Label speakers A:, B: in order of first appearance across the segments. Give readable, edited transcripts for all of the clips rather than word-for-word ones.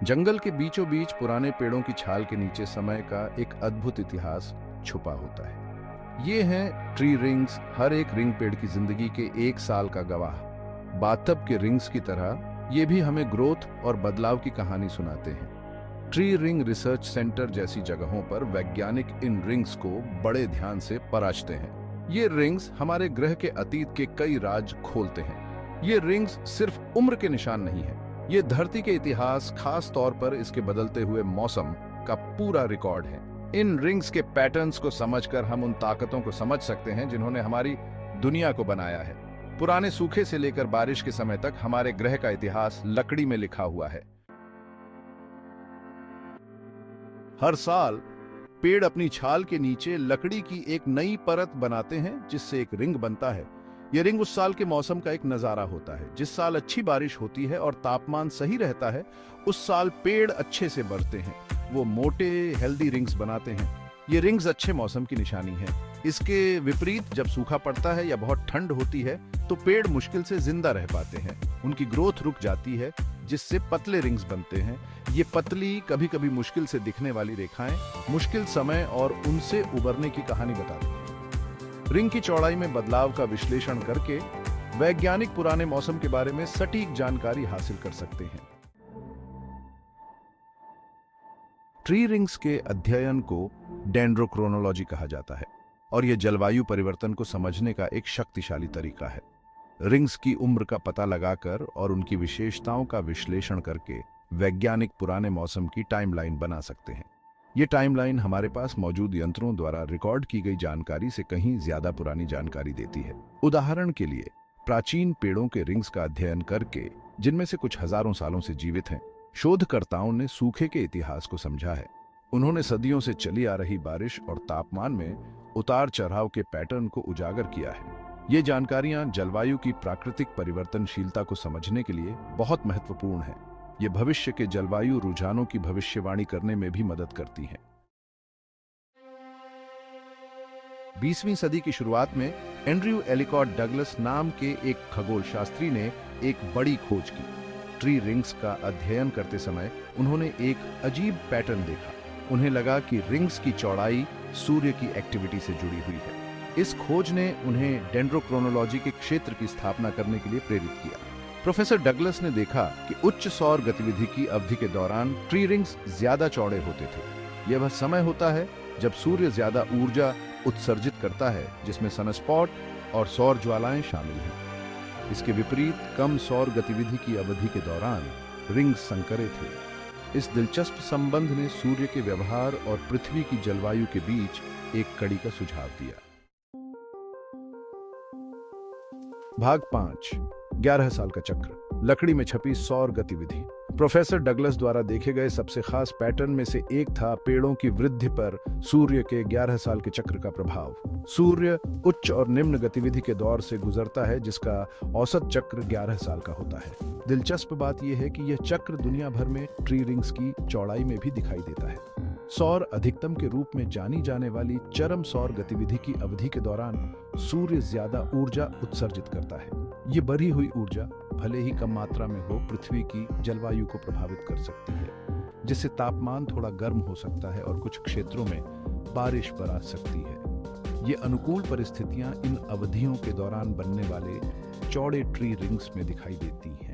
A: जंगल के बीचों बीच पुराने पेड़ों की छाल के नीचे समय का एक अद्भुत इतिहास छुपा होता है। ये हैं ट्री रिंग्स, हर एक रिंग पेड़ की जिंदगी के एक साल का गवाह। बाथटब के रिंग्स की तरह ये भी हमें ग्रोथ और बदलाव की कहानी सुनाते हैं। ट्री रिंग रिसर्च सेंटर जैसी जगहों पर वैज्ञानिक इन रिंग्स को बड़े ध्यान से परखते हैं। ये रिंग्स हमारे ग्रह के अतीत के कई राज खोलते हैं। ये रिंग्स सिर्फ उम्र के निशान नहीं है, ये धरती के इतिहास, खास तौर पर इसके बदलते हुए मौसम का पूरा रिकॉर्ड है। इन रिंग्स के पैटर्न्स को समझकर हम उन ताकतों को समझ सकते हैं जिन्होंने हमारी दुनिया को बनाया है। पुराने सूखे से लेकर बारिश के समय तक हमारे ग्रह का इतिहास लकड़ी में लिखा हुआ है। हर साल पेड़ अपनी छाल के नीचे लकड़ी की एक नई परत बनाते हैं जिससे एक रिंग बनता है। यह रिंग उस साल के मौसम का एक नजारा होता है। जिस साल अच्छी बारिश होती है और तापमान सही रहता है, उस साल पेड़ अच्छे से बढ़ते हैं। वो मोटे हेल्दी रिंग्स बनाते हैं। ये रिंग्स अच्छे मौसम की निशानी है। इसके विपरीत जब सूखा पड़ता है या बहुत ठंड होती है तो पेड़ मुश्किल से जिंदा रह पाते हैं। उनकी ग्रोथ रुक जाती है जिससे पतले रिंग्स बनते हैं। ये पतली, कभी कभी मुश्किल से दिखने वाली रेखाएं मुश्किल समय और उनसे उबरने की कहानी बताती हैं। रिंग की चौड़ाई में बदलाव का विश्लेषण करके वैज्ञानिक पुराने मौसम के बारे में सटीक जानकारी हासिल कर सकते हैं। ट्री रिंग्स के अध्ययन को डेंड्रोक्रोनोलॉजी कहा जाता है और यह जलवायु परिवर्तन को समझने का एक शक्तिशाली तरीका है। रिंग्स की उम्र का पता लगाकर और उनकी विशेषताओं का विश्लेषण करके वैज्ञानिक पुराने मौसम की टाइमलाइन बना सकते हैं। ये टाइमलाइन हमारे पास मौजूद यंत्रों द्वारा रिकॉर्ड की गई जानकारी से कहीं ज्यादा पुरानी जानकारी देती है। उदाहरण के लिए, प्राचीन पेड़ों के रिंग्स का अध्ययन करके, जिनमें से कुछ हजारों सालों से जीवित हैं, शोधकर्ताओं ने सूखे के इतिहास को समझा है। उन्होंने सदियों से चली आ रही बारिश और तापमान में उतार चढ़ाव के पैटर्न को उजागर किया है। ये जानकारियां जलवायु की प्राकृतिक परिवर्तनशीलता को समझने के लिए बहुत महत्वपूर्ण है। ये भविष्य के जलवायु रुझानों की भविष्यवाणी करने में भी मदद करती हैं। 20वीं सदी की शुरुआत में एंड्रयू एलिकॉट डगलस नाम के एक खगोलशास्त्री ने एक बड़ी खोज की। ट्री रिंग्स का अध्ययन करते समय उन्होंने एक अजीब पैटर्न देखा। उन्हें लगा कि रिंग्स की चौड़ाई सूर्य की एक्टिविटी से जुड़ी हुई है। इस खोज ने उन्हें डेंड्रोक्रोनोलॉजी के क्षेत्र की स्थापना करने के लिए प्रेरित किया। प्रोफेसर डगलस ने देखा कि उच्च सौर गतिविधि की अवधि के दौरान ट्री रिंग्स ज्यादा चौड़े होते थे। यह वह समय होता है जब सूर्य ज्यादा ऊर्जा उत्सर्जित करता है, जिसमें सनस्पॉट और सौर ज्वालाएं शामिल हैं। इसके विपरीत कम सौर गतिविधि की अवधि के दौरान रिंग्स संकरे थे। इस दिलचस्प संबंध ने सूर्य के व्यवहार और पृथ्वी की जलवायु के बीच एक कड़ी का सुझाव दिया। भाग 5, 11 साल का चक्र, लकड़ी में छपी सौर गतिविधि। प्रोफेसर डगलस द्वारा देखे गए सबसे खास पैटर्न में से एक था पेड़ों की वृद्धि पर सूर्य के 11 साल के चक्र का प्रभाव। सूर्य उच्च और निम्न गतिविधि के दौर से गुजरता है, जिसका औसत चक्र 11 साल का होता है। दिलचस्प बात यह है कि यह चक्र दुनिया भर में ट्री रिंग्स की चौड़ाई में भी दिखाई देता है। सौर अधिकतम के रूप में जानी जाने वाली चरम सौर गतिविधि की अवधि के दौरान सूर्य ज्यादा ऊर्जा उत्सर्जित करता है। ये बढ़ी हुई ऊर्जा, भले ही कम मात्रा में हो, पृथ्वी की जलवायु को प्रभावित कर सकती है, जिससे तापमान थोड़ा गर्म हो सकता है और कुछ क्षेत्रों में बारिश बरस सकती है। ये अनुकूल परिस्थितियां इन अवधियों के दौरान बनने वाले चौड़े ट्री रिंग्स में दिखाई देती हैं।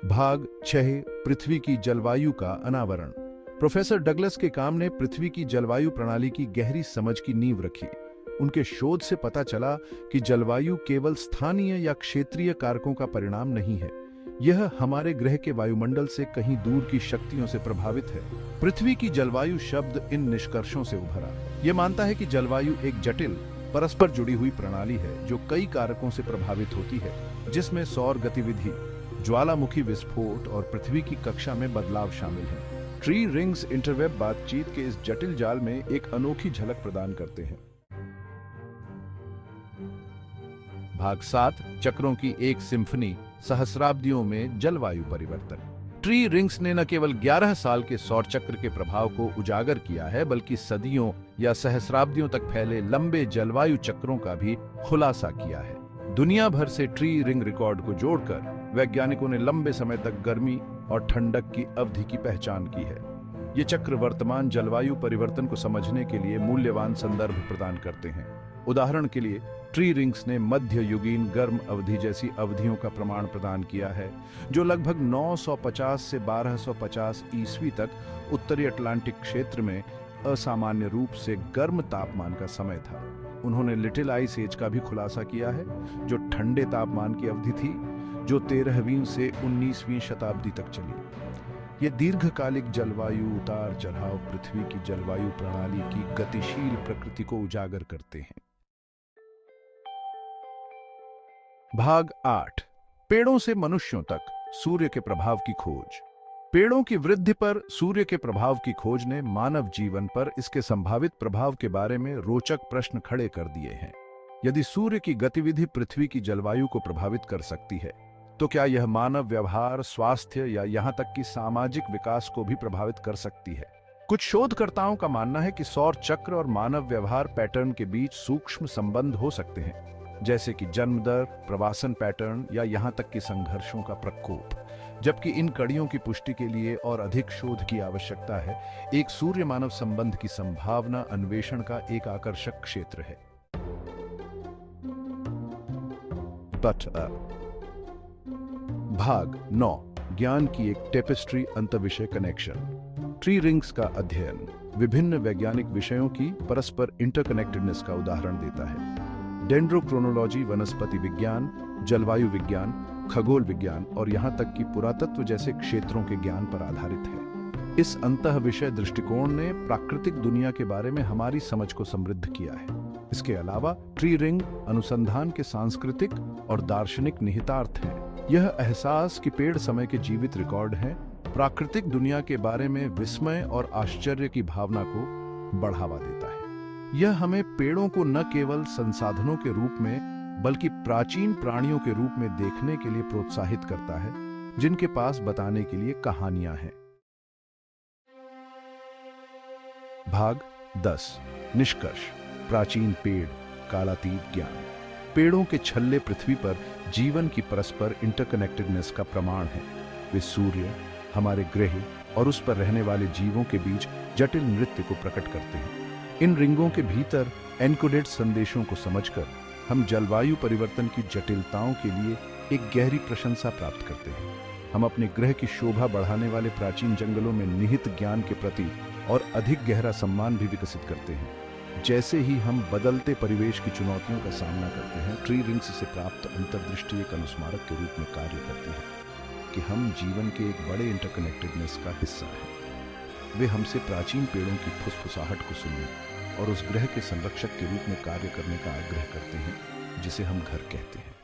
A: भाग 6, पृथ्वी की जलवायु का अनावरण। प्रोफेसर डगलस के काम ने पृथ्वी की जलवायु प्रणाली की गहरी समझ की नींव रखी। उनके शोध से पता चला कि जलवायु केवल स्थानीय या क्षेत्रीय कारकों का परिणाम नहीं है, यह हमारे ग्रह के वायुमंडल से कहीं दूर की शक्तियों से प्रभावित है। पृथ्वी की जलवायु शब्द इन निष्कर्षों से उभरा। यह मानता है कि जलवायु एक जटिल, परस्पर जुड़ी हुई प्रणाली है जो कई कारकों से प्रभावित होती है, जिसमें सौर गतिविधि, ज्वालामुखी विस्फोट और पृथ्वी की कक्षा में बदलाव शामिल हैं। ट्री रिंग्स इंटरवेब बातचीत के इस जटिल जाल में एक अनोखी झलक प्रदान करते हैं। भाग 7, चक्रों की एक सिम्फनी, सहस्राब्दियों में जलवायु परिवर्तन। ट्री रिंग्स ने न केवल 11 साल के सौर चक्र के प्रभाव को उजागर किया है, बल्कि सदियों या सहस्राब्दियों तक फैले लंबे जलवायु चक्रों का भी खुलासा किया है। दुनिया भर से ट्री रिंग रिकॉर्ड को जोड़कर वैज्ञानिकों ने लंबे समय तक गर्मी और ठंडक की अवधि की पहचान की है। ये चक्र वर्तमान जलवायु परिवर्तन को समझने के लिए मूल्यवान संदर्भ प्रदान करते हैं। उदाहरण के लिए ट्री रिंग्स ने मध्य युगीन गर्म अवधि जैसी अवधियों का प्रमाण प्रदान किया है, जो लगभग 950 से 1250 ईस्वी तक उत्तरी अटलांटिक क्षेत्र में असामान्य रूप से गर्म तापमान का समय था। उन्होंने लिटिल आइस एज का भी खुलासा किया है, जो ठंडे तापमान की अवधि थी, जो 13वीं से 19वीं शताब्दी तक चली। ये दीर्घकालिक जलवायु उतार चढ़ाव पृथ्वी की जलवायु प्रणाली की गतिशील प्रकृति को उजागर करते हैं। भाग 8, पेड़ों से मनुष्यों तक सूर्य के प्रभाव की खोज। पेड़ों की वृद्धि पर सूर्य के प्रभाव की खोज ने मानव जीवन पर इसके संभावित प्रभाव के बारे में रोचक प्रश्न खड़े कर दिए हैं। यदि सूर्य की गतिविधि पृथ्वी की जलवायु को प्रभावित कर सकती है, तो क्या यह मानव व्यवहार, स्वास्थ्य या यहां तक कि सामाजिक विकास को भी प्रभावित कर सकती है? कुछ शोधकर्ताओं का मानना है कि सौर चक्र और मानव व्यवहार पैटर्न के बीच सूक्ष्म संबंध हो सकते हैं, जैसे कि जन्म दर, प्रवासन पैटर्न या यहां तक कि संघर्षों का प्रकोप। जबकि इन कड़ियों की पुष्टि के लिए और अधिक शोध की आवश्यकता है। एक सूर्य मानव संबंध की संभावना अन्वेषण का एक आकर्षक क्षेत्र है। भाग 9, ज्ञान की एक टेपेस्ट्री, अंतर्विषय कनेक्शन। ट्री रिंग्स का अध्ययन विभिन्न वैज्ञानिक विषयों की परस्पर इंटरकनेक्टेडनेस का उदाहरण देता है। डेंड्रोक्रोनोलॉजी वनस्पति विज्ञान, जलवायु विज्ञान, खगोल विज्ञान और यहां तक कि पुरातत्व जैसे क्षेत्रों के ज्ञान पर आधारित है। इस अंतःविषय दृष्टिकोण ने प्राकृतिक दुनिया के बारे में हमारी समझ को समृद्ध किया है। इसके अलावा ट्री रिंग अनुसंधान के सांस्कृतिक और दार्शनिक निहितार्थ हैं। यह एहसास कि पेड़ समय के जीवित रिकॉर्ड हैं, प्राकृतिक दुनिया के बारे में विस्मय और आश्चर्य की भावना को बढ़ावा देता है। यह हमें पेड़ों को न केवल संसाधनों के रूप में बल्कि प्राचीन प्राणियों के रूप में देखने के लिए प्रोत्साहित करता है, जिनके पास बताने के लिए कहानियां हैं। भाग 10, निष्कर्ष, प्राचीन पेड़, कालातीत ज्ञान। पेड़ों के छल्ले पृथ्वी पर जीवन की परस्पर इंटरकनेक्टेडनेस का प्रमाण है। वे सूर्य, हमारे ग्रह और उस पर रहने वाले जीवों के बीच जटिल नृत्य को प्रकट करते हैं। इन रिंगों के भीतर एन्कोडेड संदेशों को समझकर हम जलवायु परिवर्तन की जटिलताओं के लिए एक गहरी प्रशंसा प्राप्त करते हैं। हम अपने ग्रह की शोभा बढ़ाने वाले प्राचीन जंगलों में निहित ज्ञान के प्रति और अधिक गहरा सम्मान भी विकसित करते हैं। जैसे ही हम बदलते परिवेश की चुनौतियों का सामना करते हैं, ट्री रिंग्स से प्राप्त अंतर्दृष्टि एक अनुस्मारक के रूप में कार्य करती है कि हम जीवन के एक बड़े इंटरकनेक्टेडनेस का हिस्सा हैं। वे हमसे प्राचीन पेड़ों की फुसफुसाहट को सुनने और उस ग्रह के संरक्षक के रूप में कार्य करने का आग्रह करते हैं, जिसे हम घर कहते हैं।